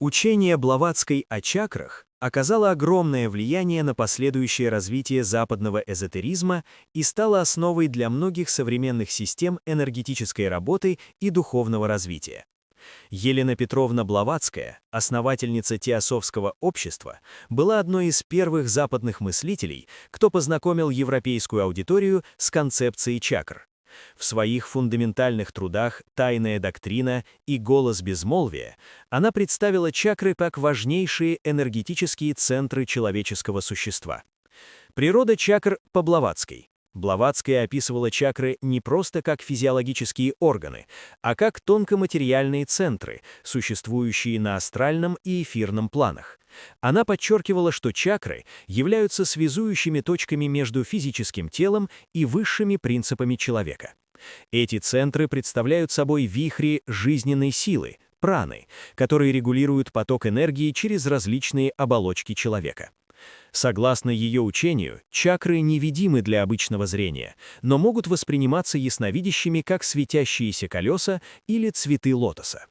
Учение Блаватской о чакрах оказало огромное влияние на последующее развитие западного эзотеризма и стало основой для многих современных систем энергетической работы и духовного развития. Елена Петровна Блаватская, основательница теософского общества, была одной из первых западных мыслителей, кто познакомил европейскую аудиторию с концепцией чакр. В своих фундаментальных трудах «Тайная доктрина» и «Голос безмолвия» она представила чакры как важнейшие энергетические центры человеческого существа. Природа чакр по Блаватской. Блаватская описывала чакры не просто как физиологические органы, а как тонкоматериальные центры, существующие на астральном и эфирном планах. Она подчеркивала, что чакры являются связующими точками между физическим телом и высшими принципами человека. Эти центры представляют собой вихри жизненной силы, праны, которые регулируют поток энергии через различные оболочки человека. Согласно ее учению, чакры невидимы для обычного зрения, но могут восприниматься ясновидящими как светящиеся колеса или цветы лотоса.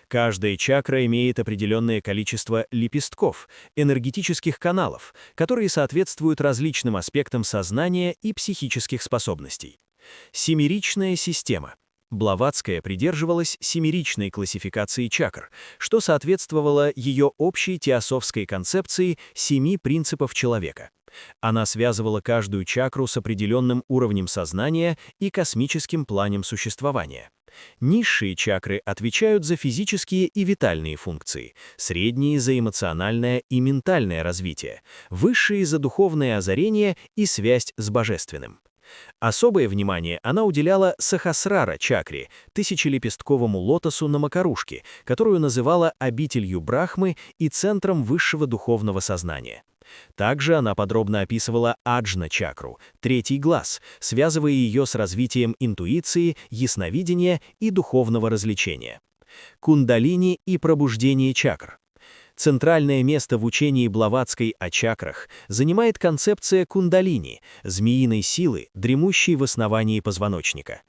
Каждая чакра имеет определенное количество лепестков, энергетических каналов, которые соответствуют различным аспектам сознания и психических способностей. Семеричная система. Блаватская придерживалась семеричной классификации чакр, что соответствовало ее общей теософской концепции 7 принципов человека. Она связывала каждую чакру с определенным уровнем сознания и космическим планом существования. Низшие чакры отвечают за физические и витальные функции, средние за эмоциональное и ментальное развитие, высшие за духовное озарение и связь с божественным. Особое внимание она уделяла Сахасрара чакре, тысячелепестковому лотосу на макарушке, которую называла обителью Брахмы и центром высшего духовного сознания. Также она подробно описывала Аджна-чакру, третий глаз, связывая ее с развитием интуиции, ясновидения и духовного развлечения. Кундалини и пробуждение чакр. Центральное место в учении Блаватской о чакрах занимает концепция кундалини, змеиной силы, дремущей в основании позвоночника.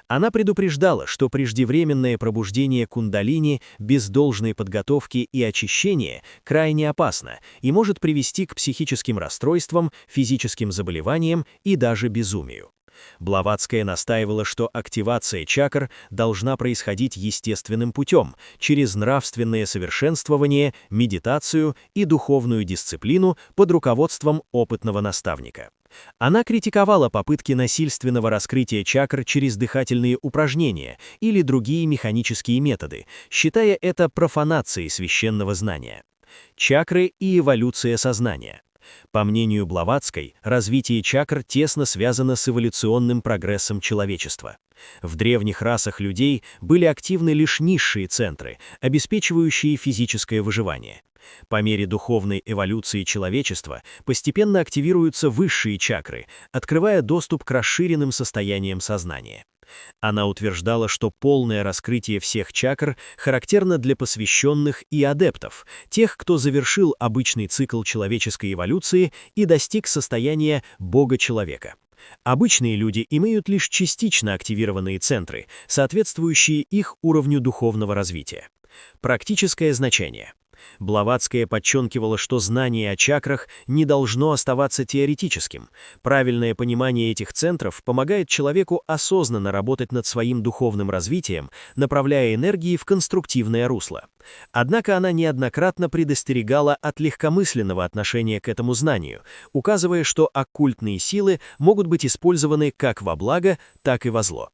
Она предупреждала, что преждевременное пробуждение кундалини без должной подготовки и очищения крайне опасно и может привести к психическим расстройствам, физическим заболеваниям и даже безумию. Блаватская настаивала, что активация чакр должна происходить естественным путем, через нравственное совершенствование, медитацию и духовную дисциплину под руководством опытного наставника. Она критиковала попытки насильственного раскрытия чакр через дыхательные упражнения или другие механические методы, считая это профанацией священного знания. Чакры и эволюция сознания. По мнению Блаватской, развитие чакр тесно связано с эволюционным прогрессом человечества. В древних расах людей были активны лишь низшие центры, обеспечивающие физическое выживание. По мере духовной эволюции человечества постепенно активируются высшие чакры, открывая доступ к расширенным состояниям сознания. Она утверждала, что полное раскрытие всех чакр характерно для посвященных и адептов, тех, кто завершил обычный цикл человеческой эволюции и достиг состояния Бога-человека. Обычные люди имеют лишь частично активированные центры, соответствующие их уровню духовного развития. Практическое значение. Блаватская подчеркивала, что знание о чакрах не должно оставаться теоретическим. Правильное понимание этих центров помогает человеку осознанно работать над своим духовным развитием, направляя энергии в конструктивное русло. Однако она неоднократно предостерегала от легкомысленного отношения к этому знанию, указывая, что оккультные силы могут быть использованы как во благо, так и во зло.